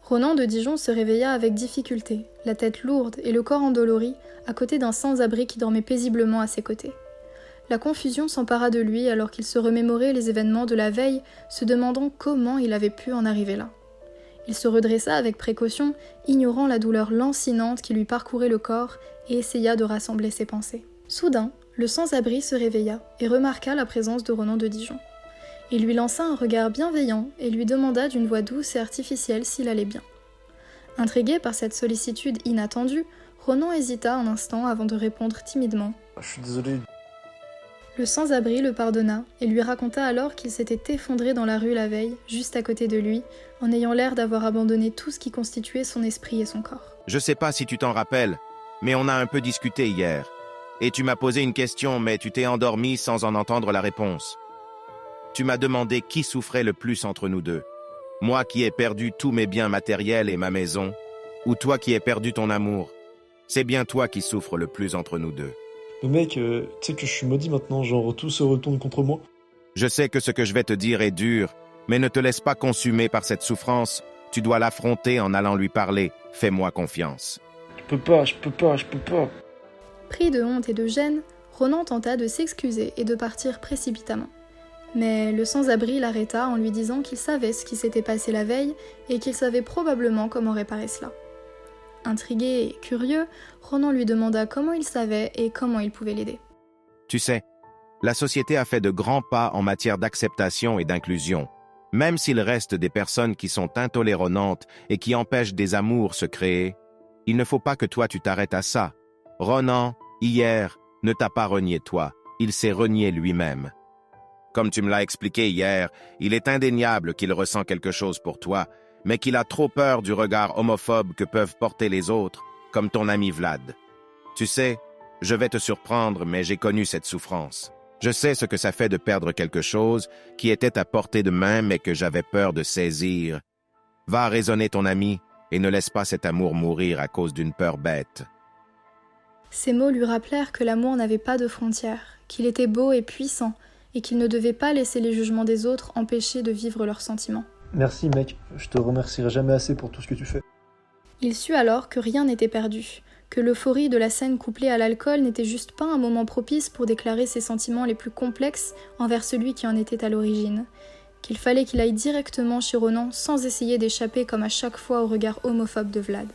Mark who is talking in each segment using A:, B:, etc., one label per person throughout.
A: Ronan de Dijon se réveilla avec difficulté, la tête lourde et le corps endolori, à côté d'un sans-abri qui dormait paisiblement à ses côtés. La confusion s'empara de lui alors qu'il se remémorait les événements de la veille, se demandant comment il avait pu en arriver là. Il se redressa avec précaution, ignorant la douleur lancinante qui lui parcourait le corps, et essaya de rassembler ses pensées. Soudain, le sans-abri se réveilla et remarqua la présence de Ronan de Dijon. Il lui lança un regard bienveillant et lui demanda d'une voix douce et artificielle s'il allait bien. Intrigué par cette sollicitude inattendue, Ronan hésita un instant avant de répondre timidement.
B: « Je suis désolé. »
A: Le sans-abri le pardonna et lui raconta alors qu'il s'était effondré dans la rue la veille, juste à côté de lui, en ayant l'air d'avoir abandonné tout ce qui constituait son esprit et son corps.
C: Je sais pas si tu t'en rappelles, mais on a un peu discuté hier. Et tu m'as posé une question, mais tu t'es endormi sans en entendre la réponse. Tu m'as demandé qui souffrait le plus entre nous deux. Moi qui ai perdu tous mes biens matériels et ma maison, ou toi qui ai perdu ton amour. C'est bien toi qui souffres le plus entre nous deux.
B: Mais mec, tu sais que je suis maudit maintenant, genre tout se retourne contre moi.
C: Je sais que ce que je vais te dire est dur, mais ne te laisse pas consumer par cette souffrance. Tu dois l'affronter en allant lui parler. Fais-moi confiance.
B: Je peux pas.
A: Pris de honte et de gêne, Ronan tenta de s'excuser et de partir précipitamment. Mais le sans-abri l'arrêta en lui disant qu'il savait ce qui s'était passé la veille et qu'il savait probablement comment réparer cela. Intrigué et curieux, Ronan lui demanda comment il savait et comment il pouvait l'aider.
C: Tu sais, la société a fait de grands pas en matière d'acceptation et d'inclusion. Même s'il reste des personnes qui sont intolérantes et qui empêchent des amours se créer, il ne faut pas que toi tu t'arrêtes à ça. Ronan, hier, ne t'a pas renié toi, il s'est renié lui-même. Comme tu me l'as expliqué hier, il est indéniable qu'il ressent quelque chose pour toi, mais qu'il a trop peur du regard homophobe que peuvent porter les autres, comme ton ami Vlad. Tu sais, je vais te surprendre, mais j'ai connu cette souffrance. Je sais ce que ça fait de perdre quelque chose qui était à portée de main, mais que j'avais peur de saisir. Va raisonner ton ami et ne laisse pas cet amour mourir à cause d'une peur bête.
A: Ces mots lui rappelèrent que l'amour n'avait pas de frontières, qu'il était beau et puissant, et qu'il ne devait pas laisser les jugements des autres empêcher de vivre leurs sentiments.
B: Merci mec, je te remercierai jamais assez pour tout ce que tu fais.
A: Il sut alors que rien n'était perdu, que l'euphorie de la scène couplée à l'alcool n'était juste pas un moment propice pour déclarer ses sentiments les plus complexes envers celui qui en était à l'origine, qu'il fallait qu'il aille directement chez Ronan sans essayer d'échapper comme à chaque fois au regard homophobe de Vlad.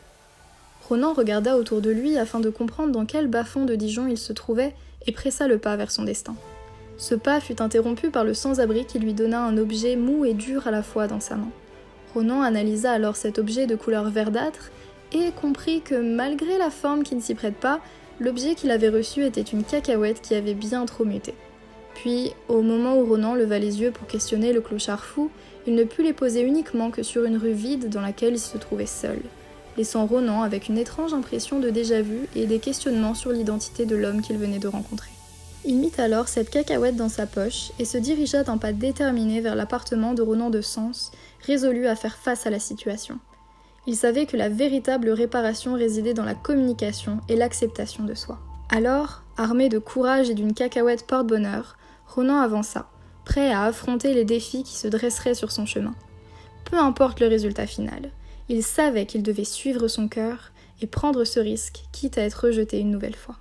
A: Ronan regarda autour de lui afin de comprendre dans quel bas-fond de Dijon il se trouvait et pressa le pas vers son destin. Ce pas fut interrompu par le sans-abri qui lui donna un objet mou et dur à la fois dans sa main. Ronan analysa alors cet objet de couleur verdâtre et comprit que malgré la forme qui ne s'y prête pas, l'objet qu'il avait reçu était une cacahuète qui avait bien trop muté. Puis, au moment où Ronan leva les yeux pour questionner le clochard fou, il ne put les poser uniquement que sur une rue vide dans laquelle il se trouvait seul, laissant Ronan avec une étrange impression de déjà-vu et des questionnements sur l'identité de l'homme qu'il venait de rencontrer. Il mit alors cette cacahuète dans sa poche et se dirigea d'un pas déterminé vers l'appartement de Ronan de Sens, résolu à faire face à la situation. Il savait que la véritable réparation résidait dans la communication et l'acceptation de soi. Alors, armé de courage et d'une cacahuète porte-bonheur, Ronan avança, prêt à affronter les défis qui se dresseraient sur son chemin. Peu importe le résultat final, il savait qu'il devait suivre son cœur et prendre ce risque, quitte à être rejeté une nouvelle fois.